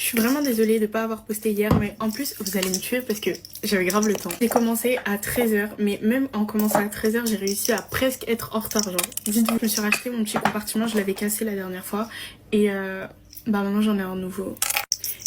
suis vraiment désolée de ne pas avoir posté hier, mais en plus vous allez me tuer parce que j'avais grave le temps. J'ai commencé à 13h, mais même en commençant à 13h, j'ai réussi à presque être en retard. Genre, dites-vous, je me suis racheté mon petit compartiment, je l'avais cassé la dernière fois et bah maintenant j'en ai un nouveau.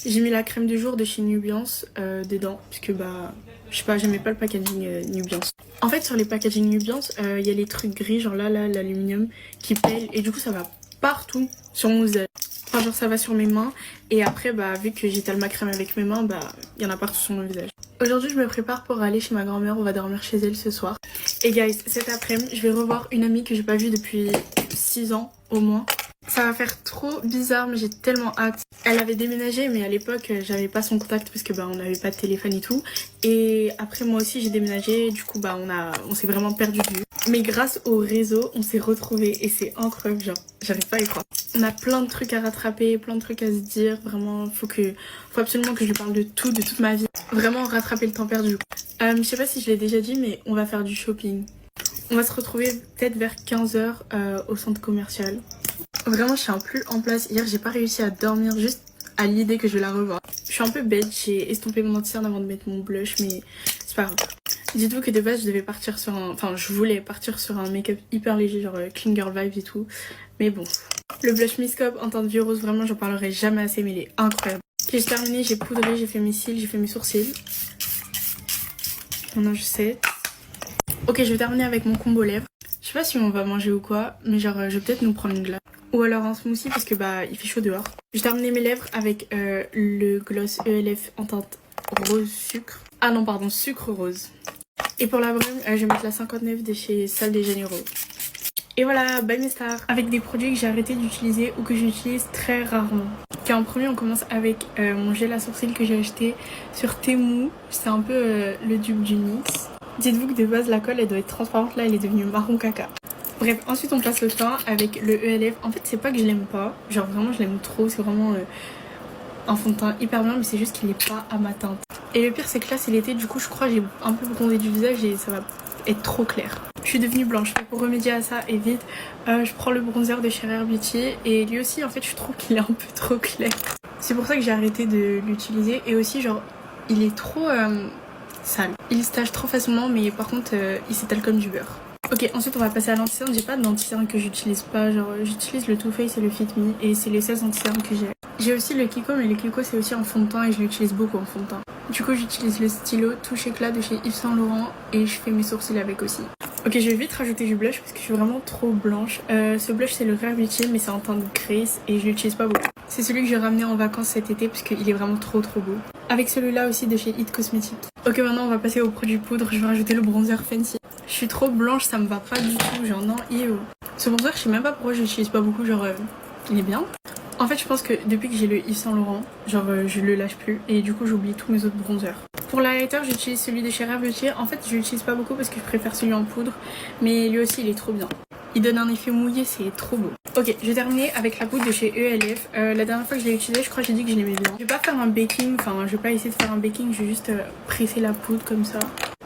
J'ai mis la crème du jour de chez Nubiance dedans, puisque bah je sais pas, j'aimais pas le packaging Nubiance. En fait sur les packaging Nubiance, il y a les trucs gris, genre là l'aluminium qui pèle et du coup ça va partout sur mon visage. Enfin genre ça va sur mes mains et après bah vu que j'étale ma crème avec mes mains, bah il y en a partout sur mon visage. Aujourd'hui je me prépare pour aller chez ma grand-mère, on va dormir chez elle ce soir. Et guys, cet après-midi je vais revoir une amie que j'ai pas vue depuis 6 ans au moins. Ça va faire trop bizarre mais j'ai tellement hâte. Elle avait déménagé mais à l'époque j'avais pas son contact parce que bah on n'avait pas de téléphone et tout. Et après moi aussi j'ai déménagé, du coup bah on s'est vraiment perdu de vue. Mais grâce au réseau on s'est retrouvés et c'est incroyable, genre j'arrive pas à y croire. On a plein de trucs à rattraper, plein de trucs à se dire, vraiment faut absolument que je lui parle de tout, de toute ma vie. Vraiment rattraper le temps perdu. Je sais pas si je l'ai déjà dit mais on va faire du shopping. On va se retrouver peut-être vers 15h au centre commercial. Vraiment je suis un peu en place. Hier j'ai pas réussi à dormir juste à l'idée que je vais la revoir. Je suis un peu bête, j'ai estompé mon anti-cerne avant de mettre mon blush mais c'est pas grave. Dites-vous que de base je devais partir sur un... Enfin je voulais partir sur un make-up hyper léger genre clean girl vibes et tout. Mais bon. Le blush Miss Cop en teinte vieux rose, vraiment j'en parlerai jamais assez mais il est incroyable. J'ai terminé, j'ai poudré, j'ai fait mes cils, j'ai fait mes sourcils. Maintenant je sais. Ok, je vais terminer avec mon combo lèvres. Je sais pas si on va manger ou quoi, mais genre je vais peut-être nous prendre une glace. Ou alors un smoothie parce que bah il fait chaud dehors. J'ai terminé mes lèvres avec le gloss ELF en teinte rose sucre. Ah non pardon, sucre rose. Et pour la brume, je vais mettre la 59 de chez Sol de Janeiro. Et voilà, bye mes stars. Avec des produits que j'ai arrêté d'utiliser ou que j'utilise très rarement. Ok, en premier on commence avec mon gel à sourcils que j'ai acheté sur Temu. C'est un peu le dupe du NYX. Dites-vous que de base la colle elle doit être transparente, là elle est devenue marron caca. Bref, ensuite on passe le teint avec le ELF. En fait c'est pas que je l'aime pas, genre vraiment je l'aime trop, c'est vraiment un fond de teint hyper bien mais c'est juste qu'il est pas à ma teinte. Et le pire c'est que là c'est l'été, du coup je crois que j'ai un peu bronzé du visage et ça va être trop clair. Je suis devenue blanche, pour remédier à ça et vite, je prends le bronzer de chez Rare Beauty et lui aussi en fait je trouve qu'il est un peu trop clair. C'est pour ça que j'ai arrêté de l'utiliser et aussi genre il est trop sale. Il se tache trop facilement mais par contre il s'étale comme du beurre. Ok, ensuite on va passer à l'anti-cerne. J'ai pas d'anti-cerne que j'utilise pas, genre j'utilise le Too Faced et le Fit Me et c'est les 16 anti-cernes que j'ai. J'ai aussi le Kiko mais le Kiko c'est aussi en fond de teint et je l'utilise beaucoup en fond de teint. Du coup j'utilise le stylo Touche Éclat de chez Yves Saint Laurent et je fais mes sourcils avec aussi. Ok, je vais vite rajouter du blush parce que je suis vraiment trop blanche. Ce blush c'est le Rare Beauty mais c'est en teinte Grace et je l'utilise pas beaucoup. C'est celui que j'ai ramené en vacances cet été parce qu'il est vraiment trop beau. Avec celui-là aussi de chez It Cosmetics. Ok, maintenant on va passer au produit poudre. Je vais rajouter le bronzer Fancy. Je suis trop blanche, ça me va pas du tout. Genre non, ce bronzer, je sais même pas pourquoi je l'utilise pas beaucoup. Genre, il est bien. En fait, je pense que depuis que j'ai le Yves Saint Laurent, genre je le lâche plus et du coup j'oublie tous mes autres bronzers. Pour l'highlighter, j'utilise celui de chez Rare Beauty. En fait, je l'utilise pas beaucoup parce que je préfère celui en poudre, mais lui aussi il est trop bien. Il donne un effet mouillé, c'est trop beau. Ok, j'ai terminé avec la poudre de chez ELF. La dernière fois que je l'ai utilisée, je crois que j'ai dit que je l'aimais bien. Je vais pas faire un baking, enfin je vais pas essayer de faire un baking, je vais juste presser la poudre comme ça.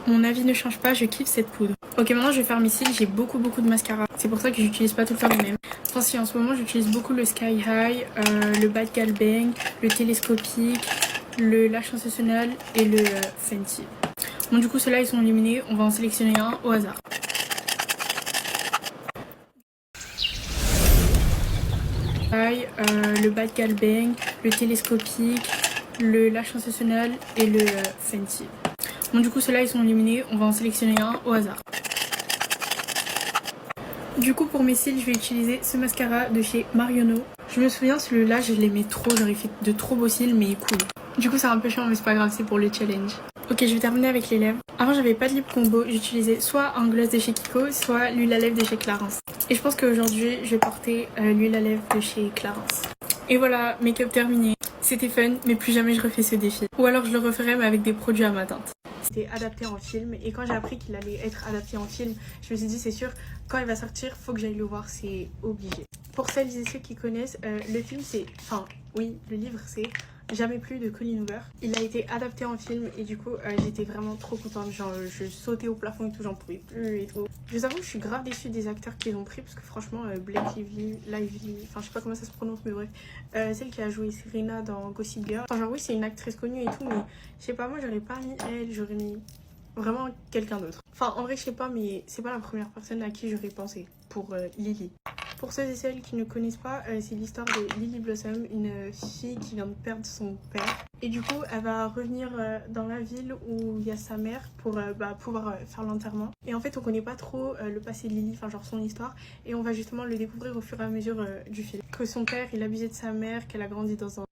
Mon avis ne change pas, je kiffe cette poudre. Ok, maintenant je vais faire mes cils, j'ai beaucoup de mascara. C'est pour ça que j'utilise pas tout le temps les mêmes. Enfin si, en ce moment j'utilise beaucoup le Sky High, le Bad Gal Bang, le télescopique, le Lash Sensationnel et le Fenty. Bon du coup ceux-là ils sont éliminés, on va en sélectionner un au hasard. Le Bad Gal Bang, le télescopique, le Lash Sensationnel et le Fenty. Bon du coup ceux-là ils sont éliminés, on va en sélectionner un au hasard. Du coup pour mes cils je vais utiliser ce mascara de chez Marionneau. Je me souviens celui-là je l'aimais trop, genre il fait de trop beaux cils mais cool. Du coup c'est un peu chiant mais c'est pas grave, c'est pour le challenge. Ok, je vais terminer avec les lèvres. Avant j'avais pas de lip combo, j'utilisais soit un gloss de chez Kiko, soit l'huile à lèvres de chez Clarins. Et je pense qu'aujourd'hui je vais porter l'huile à lèvres de chez Clarins. Et voilà, make-up terminé. C'était fun, mais plus jamais je refais ce défi. Ou alors je le referai mais avec des produits à ma teinte. C'était adapté en film et quand j'ai appris qu'il allait être adapté en film, je me suis dit c'est sûr, quand il va sortir, faut que j'aille le voir, c'est obligé. Pour celles et ceux qui connaissent, le film c'est... Enfin, oui, le livre c'est Jamais plus de Colin Hoover. Il a été adapté en film et du coup j'étais vraiment trop contente. Genre je sautais au plafond et tout, j'en pouvais plus et tout. Je vous avoue, je suis grave déçue des acteurs qu'ils ont pris parce que franchement Blake Lively, enfin je sais pas comment ça se prononce mais bref, celle qui a joué Serena dans Gossip Girl. Enfin genre oui, c'est une actrice connue et tout, mais je sais pas, moi j'aurais pas mis elle, j'aurais mis vraiment quelqu'un d'autre. Enfin en vrai je sais pas, mais c'est pas la première personne à qui j'aurais pensé pour Lily. Pour ceux et celles qui ne connaissent pas, c'est l'histoire de Lily Blossom, une fille qui vient de perdre son père. Et du coup, elle va revenir dans la ville où il y a sa mère pour pouvoir faire l'enterrement. Et en fait, on connaît pas trop le passé de Lily, enfin genre son histoire. Et on va justement le découvrir au fur et à mesure du film. Que son père, il abusait de sa mère, qu'elle a grandi dans